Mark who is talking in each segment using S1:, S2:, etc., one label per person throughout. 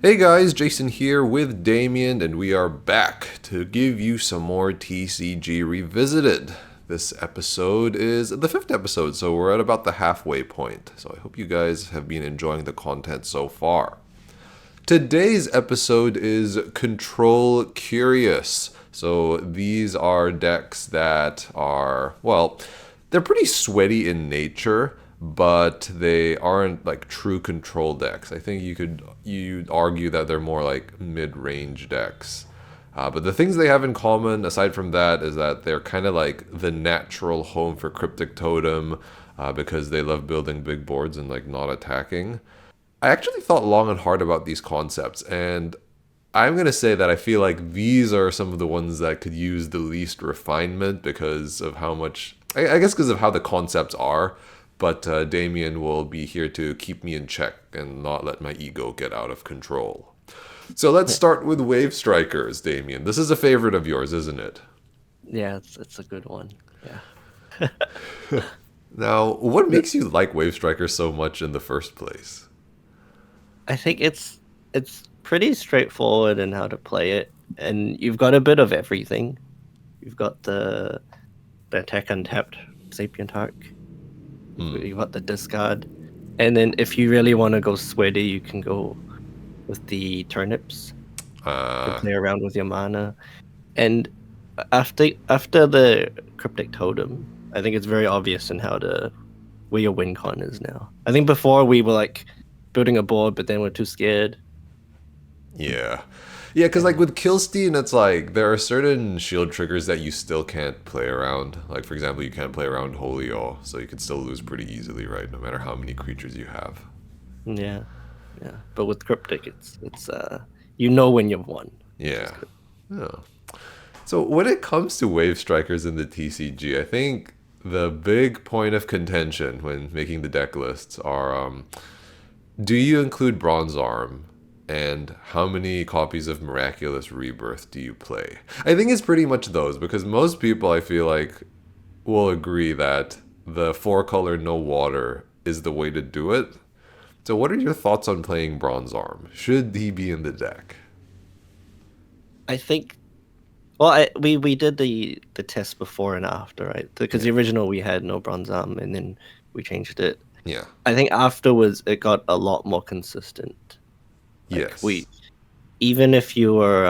S1: Hey guys, Jason here with Damien, and we are back to give you some more TCG Revisited. This episode is the fifth episode, so we're at about the halfway point. So I hope you guys have been enjoying the content so far. Today's episode is Control Curious. So these are decks that are, well, they're pretty sweaty in nature, but they aren't like true control decks. I think you'd argue that they're more like mid-range decks. But the things they have in common, aside from that, is that they're kind of like the natural home for Cryptic Totem because they love building big boards and like not attacking. I actually thought long and hard about these concepts, and I'm going to say that I feel like these are some of the ones that could use the least refinement because of how much, I guess because of how the concepts are. But Damien will be here to keep me in check and not let my ego get out of control. So let's start with Wave Strikers, Damien. This is a favorite of yours, isn't it?
S2: Yeah, it's a good one. Yeah.
S1: Now, what makes you like Wave Strikers so much in the first place?
S2: I think it's pretty straightforward in how to play it, and you've got a bit of everything. You've got the attack untapped Sapient Arc. You've got the discard, and then if you really want to go sweaty, you can go with the turnips. To play around with your mana, and after the Cryptic Totem, I think it's very obvious in where your win con is now. I think before we were like building a board, but then we're too scared.
S1: Yeah. Yeah, because like with Killstein, it's like there are certain shield triggers that you still can't play around. Like, for example, you can't play around Holy All, so you could still lose pretty easily, right? No matter how many creatures you have.
S2: Yeah. But with Cryptic, it's you know when you've won.
S1: Yeah. So when it comes to Wave Strikers in the TCG, I think the big point of contention when making the deck lists are, do you include Bronze Arm? And how many copies of Miraculous Rebirth do you play? I think it's pretty much those, because most people, I feel like, will agree that the 4-color no water is the way to do it. So what are your thoughts on playing Bronze Arm? Should he be in the deck?
S2: I think. Well, we did the test before and after, right? Because the original we had no Bronze Arm, and then we changed it.
S1: Yeah.
S2: I think afterwards it got a lot more consistent.
S1: Yes.
S2: Even if you were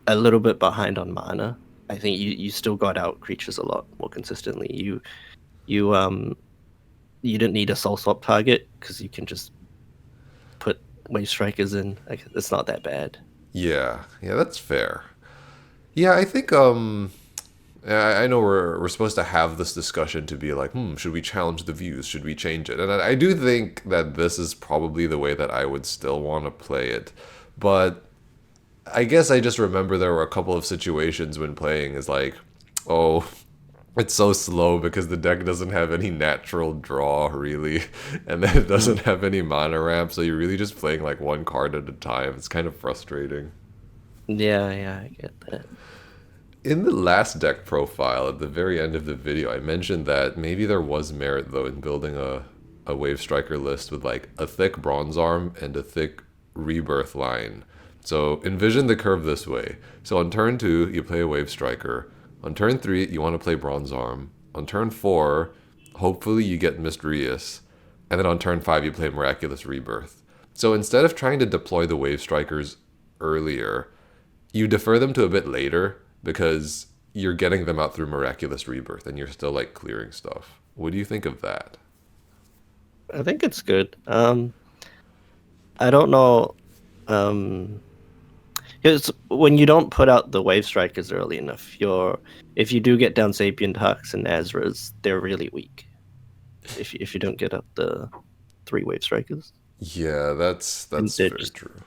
S2: a little bit behind on mana, I think you still got out creatures a lot more consistently. You didn't need a soul swap target because you can just put Wave Strikers in. Like, it's not that bad.
S1: Yeah, that's fair. Yeah, I think I know we're supposed to have this discussion to be like, should we challenge the views? Should we change it? And I do think that this is probably the way that I would still want to play it. But I guess I just remember there were a couple of situations when playing is like, oh, it's so slow because the deck doesn't have any natural draw, really. And then it doesn't have any mana ramp, so you're really just playing like one card at a time. It's kind of frustrating.
S2: Yeah, I get that.
S1: In the last deck profile, at the very end of the video, I mentioned that maybe there was merit, though, in building a Wave Striker list with, like, a thick Bronze Arm and a thick Rebirth line. So envision the curve this way. So on turn 2, you play a Wave Striker. On turn 3, you want to play Bronze Arm. On turn 4, hopefully you get Mysterious. And then on turn 5, you play Miraculous Rebirth. So instead of trying to deploy the Wave Strikers earlier, you defer them to a bit later, because you're getting them out through Miraculous Rebirth and you're still like clearing stuff. What do you think of that?
S2: I think it's good. I don't know. Because when you don't put out the Wave Strikers early enough, if you do get down Sapient Hux and Azras, they're really weak. If you don't get up the 3 Wave Strikers.
S1: Yeah, that's very true.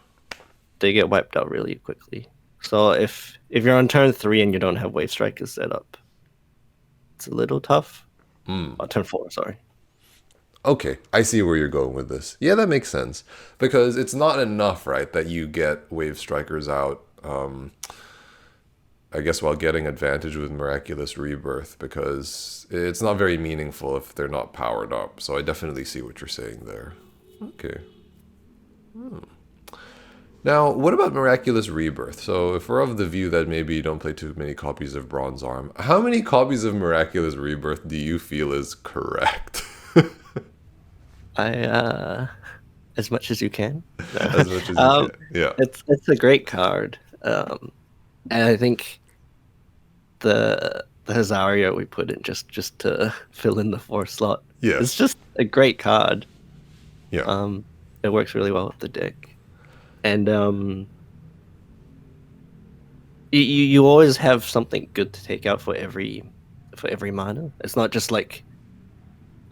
S2: They get wiped out really quickly. So if you're on turn 3 and you don't have Wave Strikers set up, it's a little tough. Turn 4, sorry.
S1: Okay, I see where you're going with this. Yeah, that makes sense. Because it's not enough, right, that you get Wave Strikers out, I guess, while getting advantage with Miraculous Rebirth, because it's not very meaningful if they're not powered up. So I definitely see what you're saying there. Okay. Now, what about Miraculous Rebirth? So, if we're of the view that maybe you don't play too many copies of Bronze Arm, how many copies of Miraculous Rebirth do you feel is correct?
S2: I as much as you can.
S1: As much as you can. Yeah.
S2: It's a great card. And I think the Hazaria we put in just to fill in the 4 slot.
S1: Yes.
S2: It's just a great card.
S1: Yeah.
S2: It works really well with the deck. And you always have something good to take out for every mana. It's not just like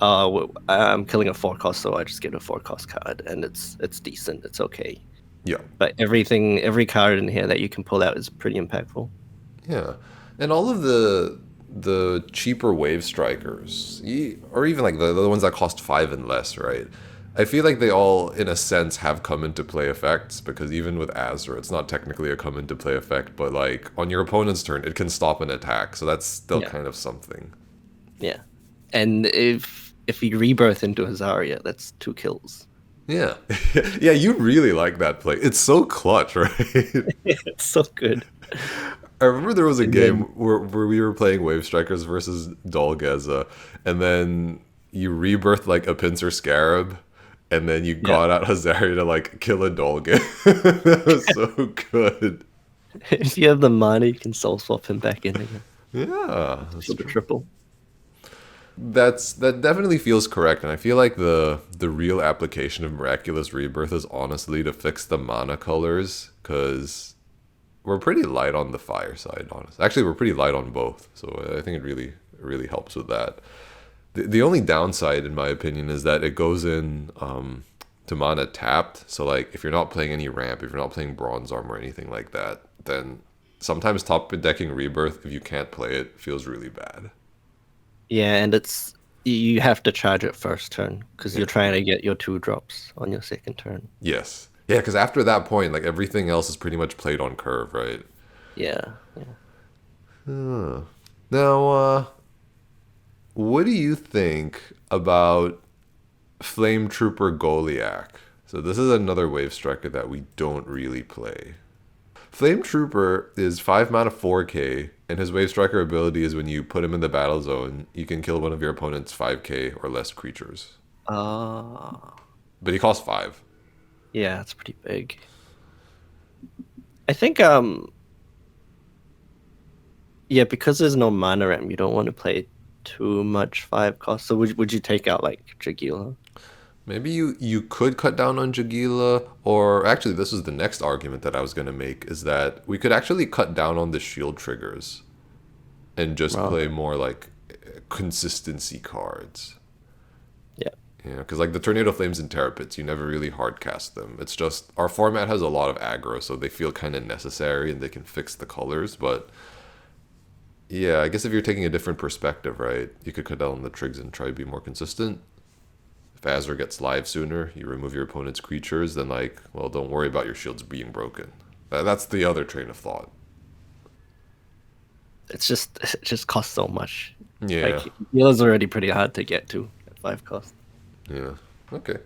S2: I'm killing a 4 cost, so I just get a 4 cost card and it's decent, it's okay.
S1: Yeah.
S2: But every card in here that you can pull out is pretty impactful.
S1: Yeah. And all of the cheaper wave strikers, or even like the ones that cost 5 and less, right? I feel like they all, in a sense, have come into play effects, because even with Azure, it's not technically a come into play effect, but like on your opponent's turn, it can stop an attack, so that's still kind of something.
S2: Yeah. And if you rebirth into Hazaria, that's 2 kills.
S1: Yeah. Yeah, you really like that play. It's so clutch, right?
S2: It's so good.
S1: I remember there was a game where we were playing Wave Strikers versus Dolgeza, and then you rebirthed like a Pincer Scarab, and then you got out Hazaria to like kill a Dolgan. That was so good.
S2: If you have the mana, you can soul swap him back in again.
S1: Yeah.
S2: That's the triple.
S1: That definitely feels correct, and I feel like the real application of Miraculous Rebirth is honestly to fix the mana colors, because we're pretty light on the fire side, honestly. Actually, we're pretty light on both, so I think it really helps with that. The only downside, in my opinion, is that it goes in to mana tapped. So like, if you're not playing any ramp, if you're not playing Bronze Arm or anything like that, then sometimes top decking Rebirth, if you can't play it, feels really bad.
S2: Yeah, and you have to charge it first turn, because you're trying to get your 2 drops on your second turn.
S1: Yes. Yeah, because after that point, like everything else is pretty much played on curve, right?
S2: Yeah.
S1: Now, what do you think about Flame Trooper Goliath? So this is another wave striker that we don't really play. Flame Trooper is 5 mana 4k, and his wave striker ability is when you put him in the battle zone, you can kill one of your opponent's 5k or less creatures. But he costs 5.
S2: Yeah, it's pretty big. I think because there's no mana ramp, you don't want to play too much 5 cost. So would you take out like Jagila?
S1: Maybe you could cut down on Jagila, or actually this is the next argument that I was going to make, is that we could actually cut down on the shield triggers and just play more like consistency cards. Yeah, because like the Tornado Flames and Terror Pits, you never really hard cast them. It's just our format has a lot of aggro, so they feel kind of necessary and they can fix the colors. But yeah, I guess if you're taking a different perspective, right, you could cut down on the trigs and try to be more consistent. If Azure gets live sooner, you remove your opponent's creatures, then like, well, don't worry about your shields being broken. That's the other train of thought.
S2: It just costs so much.
S1: Yeah.
S2: Like, Healer's already pretty hard to get to at 5 cost.
S1: Yeah. Okay.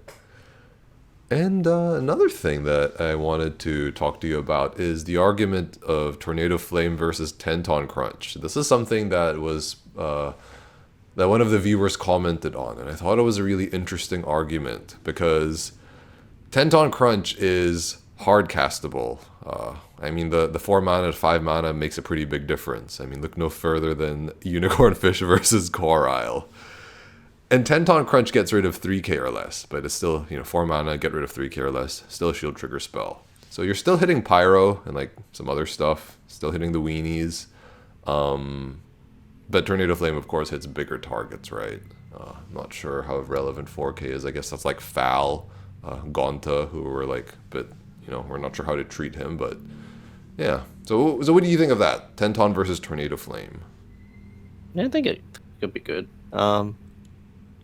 S1: And another thing that I wanted to talk to you about is the argument of Tornado Flame versus Tenton Crunch. This is something that was that one of the viewers commented on, and I thought it was a really interesting argument, because Tenton Crunch is hard castable. I mean, the 4 mana to 5 mana makes a pretty big difference. I mean, look no further than Unicorn Fish versus Core Isle. And Tenton Crunch gets rid of 3k or less, but it's still, 4 mana, get rid of 3k or less, still a shield trigger spell. So you're still hitting Pyro and like some other stuff, still hitting the weenies. But Tornado Flame, of course, hits bigger targets, right? I'm not sure how relevant 4k is. I guess that's like Fal, Gonta, who were like, but, we're not sure how to treat him, but yeah. So what do you think of that? Tenton versus Tornado Flame?
S2: Yeah, I think it could be good. I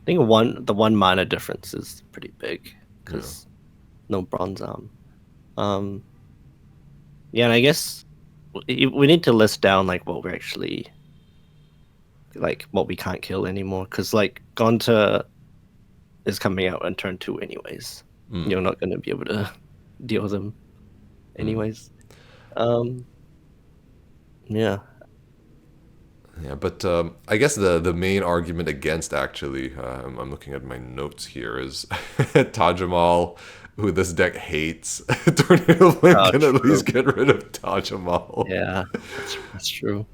S2: think the 1 mana difference is pretty big, because no Bronze Arm. Yeah, and I guess we need to list down like what we're actually, like what we can't kill anymore, because like Gonta is coming out on turn 2 anyways. You're not going to be able to deal with them. anyways. Yeah.
S1: Yeah, but I guess the main argument against actually, I'm looking at my notes here, is Tajamal, who this deck hates. Tornado Flame can at least get rid of Tajamal.
S2: Yeah, that's true.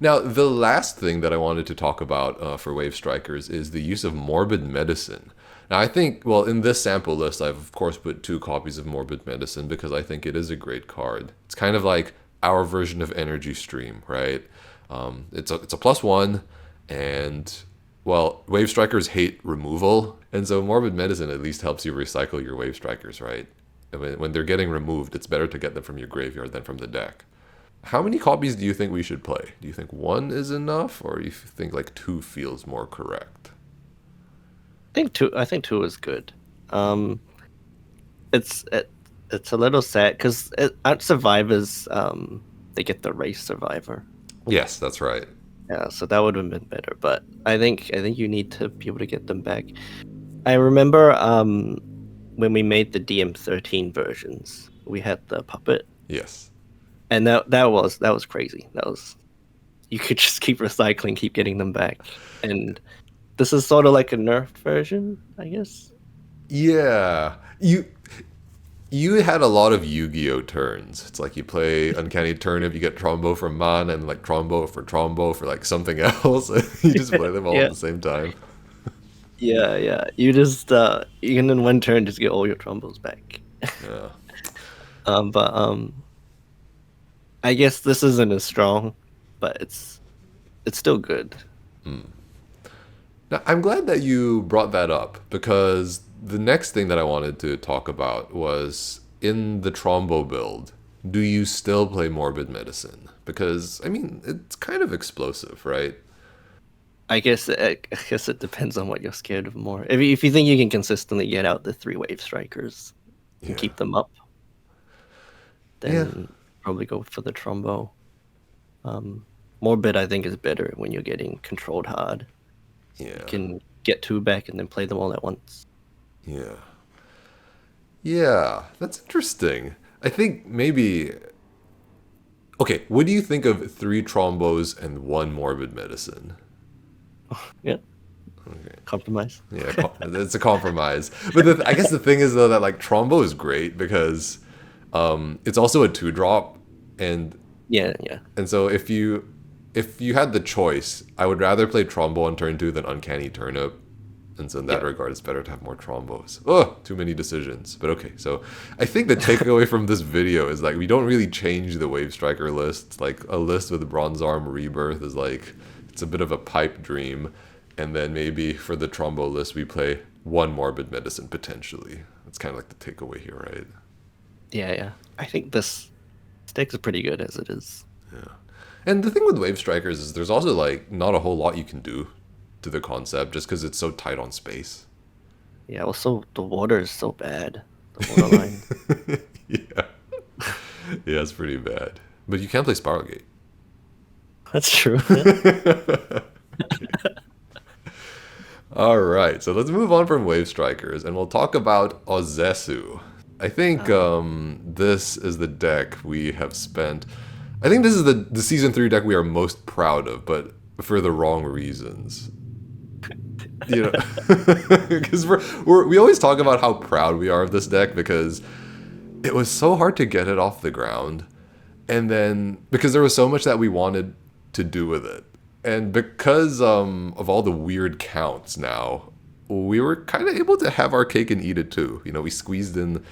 S1: Now, the last thing that I wanted to talk about for Wave Strikers is the use of Morbid Medicine. Now, I think, well, in this sample list, I've of course put 2 copies of Morbid Medicine because I think it is a great card. It's kind of like our version of Energy Stream, right? It's a +1, and well, Wave Strikers hate removal, and so Morbid Medicine at least helps you recycle your Wave Strikers, right? And when they're getting removed, it's better to get them from your graveyard than from the deck. How many copies do you think we should play? Do you think 1 is enough, or you think like 2 feels more correct?
S2: I think 2 is good. It's a little sad because aren't survivors they get the race survivor.
S1: Yes, that's right.
S2: Yeah, so that would have been better. But I think you need to be able to get them back. I remember when we made the DM13 versions, we had the puppet.
S1: Yes.
S2: And that was crazy. You could just keep recycling, keep getting them back. And this is sort of like a nerfed version, I guess.
S1: Yeah. You had a lot of Yu-Gi-Oh turns. It's like you play Uncanny Turnip, you get Trombo for mana, and like Trombo for like something else. You just play them all at the same time.
S2: Yeah. You just you can in one turn just get all your Trombos back.
S1: Yeah.
S2: But I guess this isn't as strong, but it's still good.
S1: Now, I'm glad that you brought that up because the next thing that I wanted to talk about was in the Trombo build, do you still play Morbid Medicine? Because, I mean, it's kind of explosive, right?
S2: I guess it depends on what you're scared of more. If you think you can consistently get out the 3 Wave Strikers and keep them up, then probably go for the Trombo. Morbid, I think, is better when you're getting controlled hard.
S1: Yeah.
S2: You can get 2 back and then play them all at once.
S1: Yeah, that's interesting. I think maybe... Okay, what do you think of 3 Trombos and 1 Morbid Medicine?
S2: Yeah.
S1: Okay.
S2: Compromise.
S1: Yeah, it's a compromise. But I guess the thing is, though, that like Trombo is great because it's also a 2-drop. And
S2: yeah.
S1: And so if you had the choice, I would rather play Trombo on turn 2 than Uncanny Turnip. And so in that regard, it's better to have more Trombos. Oh, too many decisions. But okay, so I think the takeaway from this video is like we don't really change the Wave Striker list. Like a list with Bronze Arm Rebirth is like, it's a bit of a pipe dream. And then maybe for the Trombo list, we play 1 Morbid Medicine potentially. That's kind of like the takeaway here, right?
S2: Yeah. I think this deck is pretty good as it is.
S1: Yeah. And the thing with Wave Strikers is there's also like not a whole lot you can do to the concept just because it's so tight on space.
S2: Yeah, also the water is so bad. The water line.
S1: Yeah, it's pretty bad. But you can play Spiral Gate.
S2: That's true.
S1: All right, so let's move on from Wave Strikers and we'll talk about Auzesu. I think this is the deck we have spent... I think this is the Season 3 deck we are most proud of, but for the wrong reasons. You know, because we always talk about how proud we are of this deck because it was so hard to get it off the ground. And then because there was so much that we wanted to do with it. And because of all the weird counts now, we were kind of able to have our cake and eat it too. You know, we squeezed in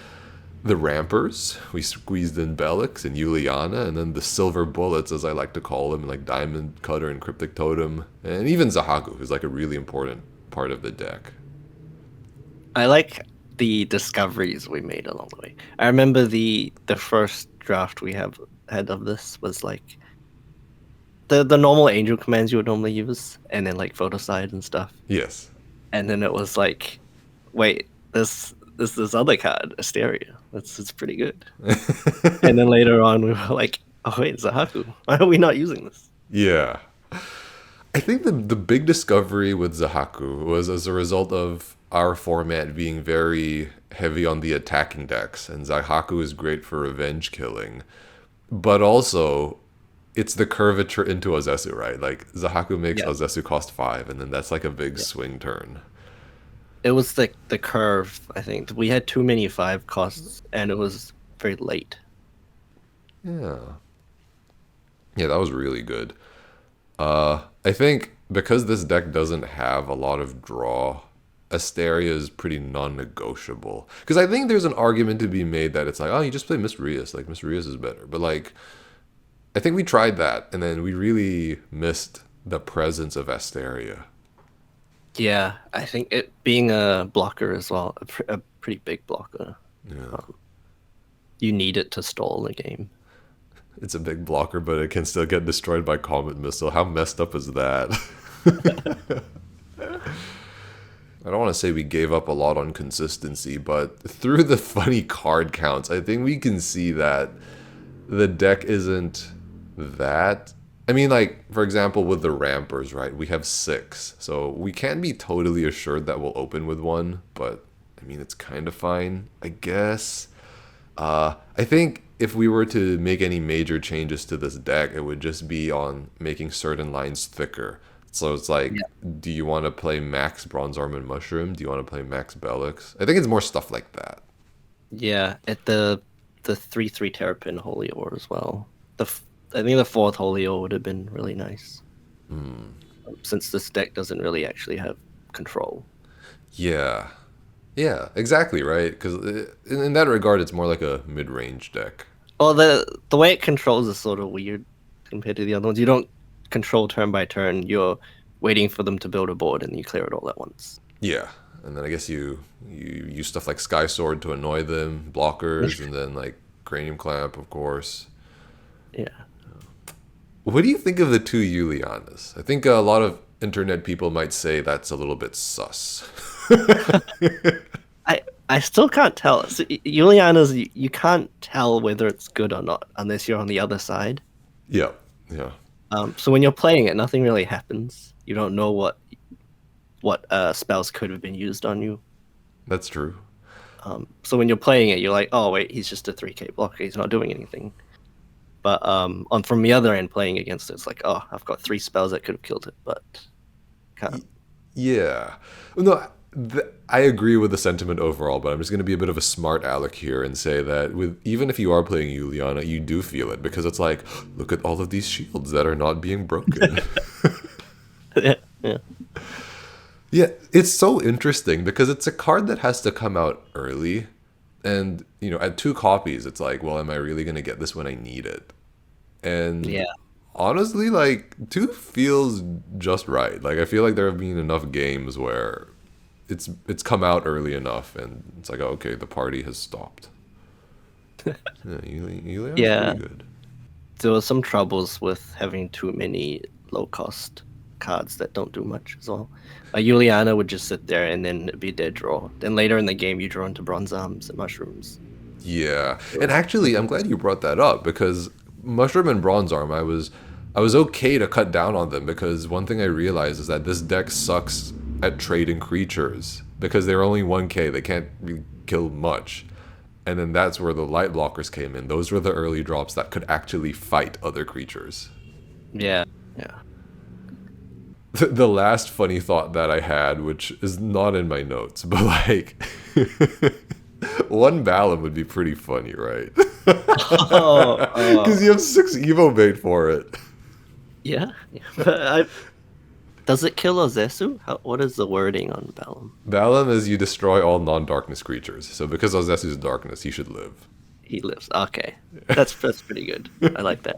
S1: the Rampers, we squeezed in Belix and Juliana, and then the Silver Bullets, as I like to call them, like Diamond Cutter and Cryptic Totem, and even Zahaku, who's like a really important part of the deck.
S2: I like the discoveries we made along the way. I remember the first draft we had of this was like the normal angel commands you would normally use, and then like Photoside and stuff.
S1: Yes.
S2: And then it was like, wait, this other card, Asteria. It's pretty good. And then later on we were like, oh wait, Zahaku. Why are we not using this?
S1: Yeah. I think the big discovery with Zahaku was as a result of our format being very heavy on the attacking decks, and Zaihaku is great for revenge killing. But also, it's the curvature into Auzesu, right? Like, Zaihaku makes Auzesu cost 5, and then that's like a big swing turn.
S2: It was the curve, I think. We had too many 5 costs, and it was very late.
S1: Yeah. Yeah, that was really good. I think because this deck doesn't have a lot of draw, Asteria is pretty non-negotiable. Because I think there's an argument to be made that it's like, oh, you just play Misterius. Like, Misterius is better. But, like, I think we tried that, and then we really missed the presence of Asteria.
S2: Yeah, I think it being a blocker as well, a pretty big blocker.
S1: Yeah.
S2: You need it to stall the game.
S1: It's a big blocker, but it can still get destroyed by Comet Missile. How messed up is that? I don't want to say we gave up a lot on consistency, but through the funny card counts, I think we can see that the deck isn't that... I mean, like, for example, with the Rampers, right? We have 6. So we can't be totally assured that we'll open with 1, but, I mean, it's kind of fine, I guess. I think if we were to make any major changes to this deck, it would just be on making certain lines thicker. So it's like, do you want to play Max Bronze Arm and Mushroom? Do you want to play Max Bellix? I think it's more stuff like that.
S2: Yeah, at the 3/3 Terrapin Holy Ore as well. I think the 4th Holy Ore would have been really nice. Since this deck doesn't really actually have control.
S1: Yeah. Yeah, exactly, right? Because in that regard, it's more like a mid-range deck.
S2: Well, the way it controls is sort of weird compared to the other ones. You don't control turn by turn. You're waiting for them to build a board, and you clear it all at once.
S1: Yeah, and then I guess you use stuff like Sky Sword to annoy them, blockers, and then like Cranium Clamp, of course.
S2: Yeah.
S1: What do you think of the 2 Julianas? I think a lot of internet people might say that's a little bit sus.
S2: I still can't tell. So, Juliana's, you can't tell whether it's good or not unless you're on the other side.
S1: Yeah.
S2: So when you're playing it, nothing really happens. You don't know what spells could have been used on you.
S1: That's true.
S2: So when you're playing it, you're like, oh wait, he's just a 3k blocker. He's not doing anything. But from the other end, playing against it, it's like, oh, I've got 3 spells that could have killed it, but can't.
S1: Yeah. No, I agree with the sentiment overall, but I'm just going to be a bit of a smart aleck here and say that even if you are playing Juliana, you do feel it because it's like, look at all of these shields that are not being broken.
S2: Yeah.
S1: Yeah, it's so interesting because it's a card that has to come out early. And, you know, at 2 copies, it's like, well, am I really going to get this when I need it? And honestly, like, 2 feels just right. Like, I feel like there have been enough games where it's come out early enough, and it's like, oh, okay, the party has stopped. Yeah, pretty good.
S2: There were some troubles with having too many low-cost cards that don't do much as well. Juliana would just sit there, and then it'd be dead draw. Then later in the game, you draw into Bronze Arms and Mushrooms.
S1: Yeah, and actually, I'm glad you brought that up, because Mushroom and Bronze Arm, I was okay to cut down on them, because one thing I realized is that this deck sucks at trading creatures because they're only 1k. They can't really kill much. And then that's where the light blockers came in. Those were the early drops that could actually fight other creatures.
S2: Yeah.
S1: The last funny thought that I had, which is not in my notes, but like 1 Balam would be pretty funny, right? Because you have 6 Evo bait for it.
S2: Yeah. Does it kill Auzesu? What is the wording on Balam?
S1: Balam is you destroy all non-darkness creatures. So because Auzesu is darkness, he should live.
S2: He lives. Okay. That's pretty good. I like that.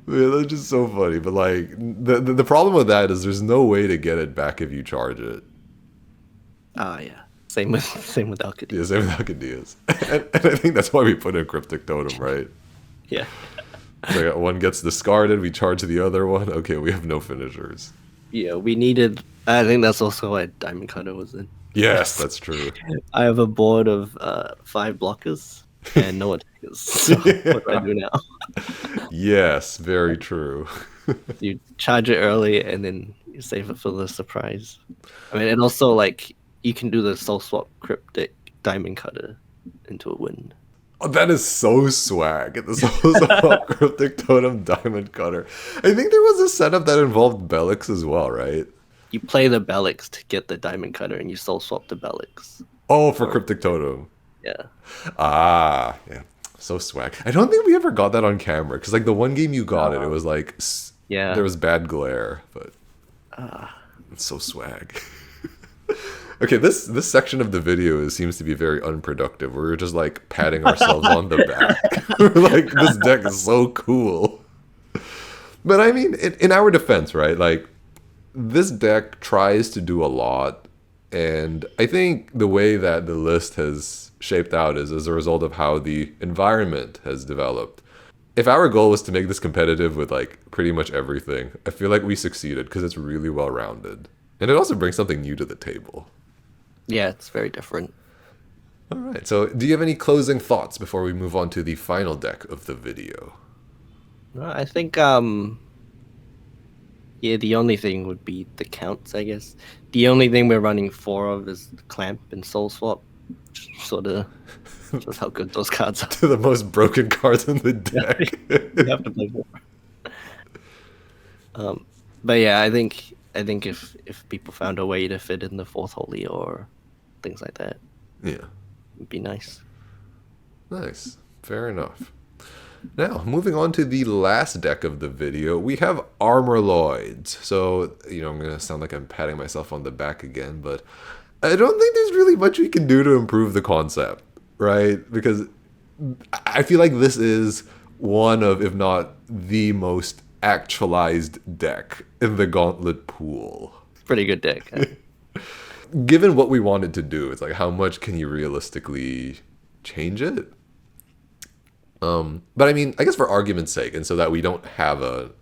S1: Yeah, that's just so funny. But like the problem with that is there's no way to get it back if you charge it.
S2: Yeah. Same with Alcadius.
S1: Yeah, same with Alcadius. and I think that's why we put in Cryptic Totem, right?
S2: Yeah.
S1: So one gets discarded, we charge the other one. Okay, we have no finishers.
S2: Yeah, we needed... I think that's also why Diamond Cutter was in.
S1: Yes, that's true.
S2: I have a board of 5 blockers and no attackers. So what do I do now?
S1: Yes, very true.
S2: You charge it early and then you save it for the surprise. I mean, and also, like, you can do the soul swap cryptic diamond cutter into a win.
S1: Oh, that is so swag. The Auzesu Cryptic Totem Diamond Cutter. I think there was a setup that involved Belix as well, right?
S2: You play the Belix to get the diamond cutter, and you soul swap the Belix.
S1: Oh, for Cryptic Totem.
S2: Yeah.
S1: Ah, yeah. So swag. I don't think we ever got that on camera, because like the one game you got it was like,
S2: Yeah.
S1: there was bad glare, but it's so swag. Okay, this section of the video seems to be very unproductive. We're just like patting ourselves on the back. We're like, this deck is so cool. But I mean, in our defense, right? Like, this deck tries to do a lot, and I think the way that the list has shaped out is as a result of how the environment has developed. If our goal was to make this competitive with like pretty much everything, I feel like we succeeded because it's really well rounded. And it also brings something new to the table.
S2: Yeah, it's very different.
S1: All right, so do you have any closing thoughts before we move on to the final deck of the video?
S2: I think yeah, the only thing would be the counts, I guess. The only thing we're running 4 of is Clamp and Soul Swap. Sort of shows how good those cards are.
S1: To the most broken cards in the deck.
S2: You have to play 4. But yeah, I think if people found a way to fit in the 4th Holy or things like that,
S1: Yeah.
S2: it'd be nice.
S1: Nice. Fair enough. Now, moving on to the last deck of the video, we have Armorloids. So, I'm going to sound like I'm patting myself on the back again, but I don't think there's really much we can do to improve the concept, right? Because I feel like this is one of, if not the most actualized deck in the Gauntlet pool.
S2: Pretty good deck.
S1: Given what we wanted to do, it's like, how much can you realistically change it? But I mean, I guess for argument's sake, and so that we don't have a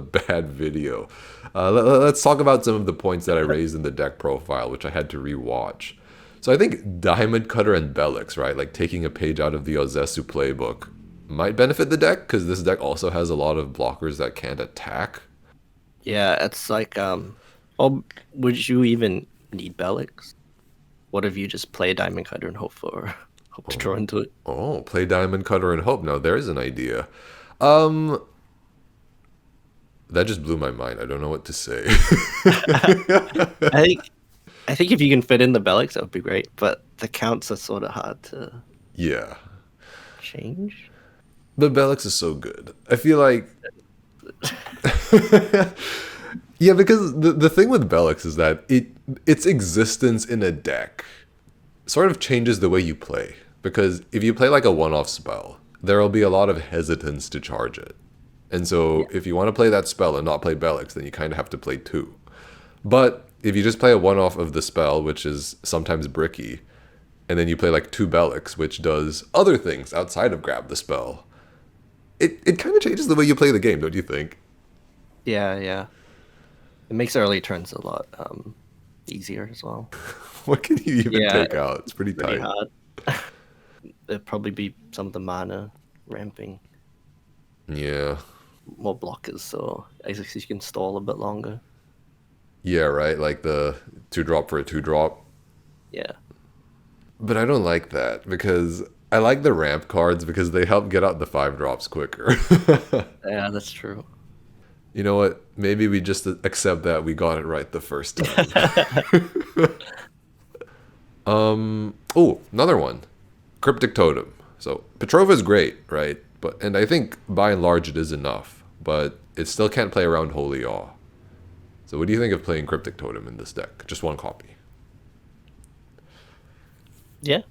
S1: bad video, let's talk about some of the points that I raised in the deck profile, which I had to rewatch. So I think Diamond Cutter and Belix, right, like taking a page out of the Auzesu playbook, might benefit the deck, because this deck also has a lot of blockers that can't attack.
S2: Yeah, it's like, would you even need Belix? What if you just play Diamond Cutter and hope to draw into it?
S1: Oh, play Diamond Cutter and hope. Now there's an idea. That just blew my mind. I don't know what to say.
S2: I think if you can fit in the Belix, that would be great. But the counts are sort of hard to change.
S1: But Belix is so good. I feel like yeah, because the thing with Belix is that its existence in a deck sort of changes the way you play. Because if you play like a one-off spell, there will be a lot of hesitance to charge it. And so if you want to play that spell and not play Belix, then you kind of have to play 2. But if you just play a one-off of the spell, which is sometimes bricky, and then you play like 2 Belix, which does other things outside of grab the spell, it kind of changes the way you play the game, don't you think?
S2: Yeah. It makes early turns a lot easier as well.
S1: What can you even take out? It's pretty tight.
S2: Hard. It'd probably be some of the mana ramping.
S1: Yeah.
S2: More blockers, so I guess you can stall a bit longer.
S1: Yeah, right? Like the 2-drop for a 2-drop.
S2: Yeah.
S1: But I don't like that, because I like the ramp cards because they help get out the 5-drops quicker.
S2: Yeah, that's true.
S1: You know what? Maybe we just accept that we got it right the first time. Oh, another one. Cryptic Totem. So Petrova is great, right? And I think by and large it is enough, but it still can't play around Holy Awe. So what do you think of playing Cryptic Totem in this deck? Just 1 copy.
S2: Yeah.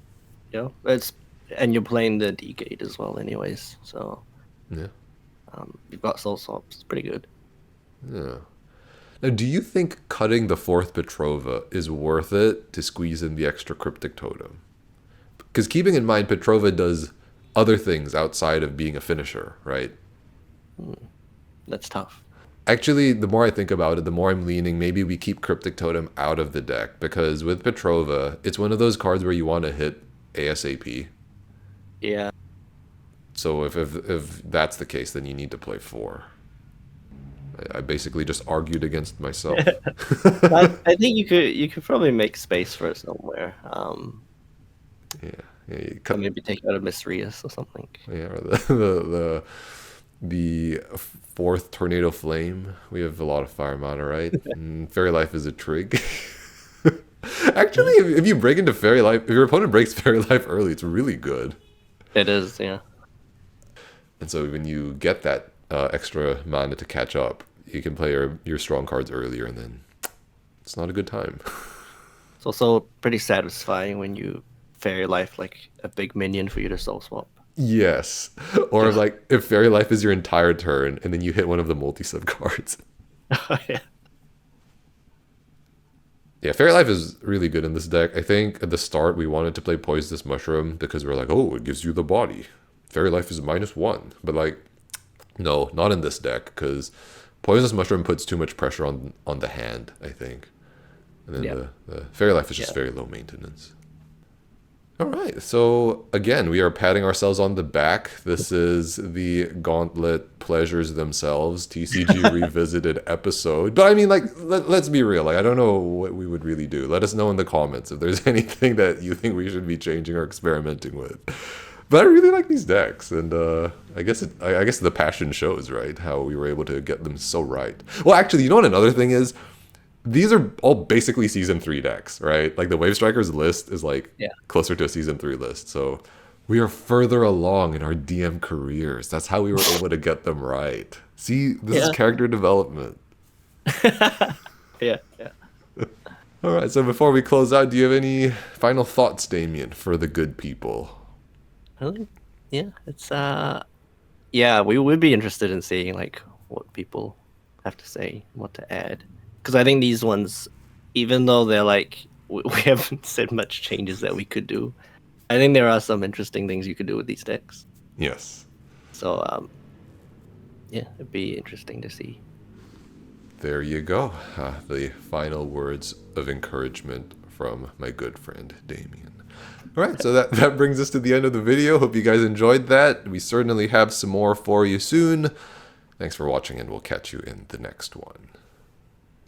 S2: And you're playing the D gate as well anyways, so
S1: yeah.
S2: You've got soul swaps. It's pretty good.
S1: Yeah. Now, do you think cutting the 4th Petrova is worth it to squeeze in the extra Cryptic Totem? Because keeping in mind, Petrova does other things outside of being a finisher, right?
S2: That's tough.
S1: Actually, the more I think about it, the more I'm leaning, maybe we keep Cryptic Totem out of the deck, because with Petrova, it's one of those cards where you want to hit ASAP.
S2: Yeah.
S1: So if that's the case, then you need to play 4. I basically just argued against myself.
S2: I think you could probably make space for it somewhere.
S1: Yeah, you
S2: Or maybe take out a Misrius or something.
S1: yeah, or the fourth Tornado Flame. We have a lot of fire mana, right? And Fairy Life is a trig. Actually, if you break into Fairy Life, if your opponent breaks Fairy Life early, it's really good.
S2: It is, yeah.
S1: And so when you get that extra mana to catch up, you can play your strong cards earlier, and then it's not a good time.
S2: It's also pretty satisfying when you Fairy Life like a big minion for you to soul swap.
S1: Yes. Or like if Fairy Life is your entire turn, and then you hit one of the multi-sub cards.
S2: Yeah.
S1: Yeah, Fairy Life is really good in this deck. I think at the start we wanted to play Poisonous Mushroom because we were like, oh, it gives you the body. Fairy Life is -1. But like, no, not in this deck, because Poisonous Mushroom puts too much pressure on the hand, I think. And then the Fairy Life is just very low maintenance. All right, so again, we are patting ourselves on the back. This is the Gauntlet Pleasures Themselves TCG Revisited episode. But I mean, like, let's be real. Like, I don't know what we would really do. Let us know in the comments if there's anything that you think we should be changing or experimenting with. But I really like these decks, and I guess the passion shows, right? How we were able to get them so right. Well, actually, you know what another thing is? These are all basically Season 3 decks, right? Like the Wave Strikers list is like closer to a Season 3 list. So we are further along in our DM careers. That's how we were able to get them right. See, this is character development.
S2: Yeah.
S1: All right, so before we close out, do you have any final thoughts, Damien, for the good people?
S2: Yeah, it's we would be interested in seeing like what people have to say, what to add. Because I think these ones, even though they're like, we haven't said much changes that we could do, I think there are some interesting things you could do with these decks.
S1: Yes.
S2: So, it'd be interesting to see.
S1: There you go. The final words of encouragement from my good friend, Damien. All right, so that brings us to the end of the video. Hope you guys enjoyed that. We certainly have some more for you soon. Thanks for watching, and we'll catch you in the next one.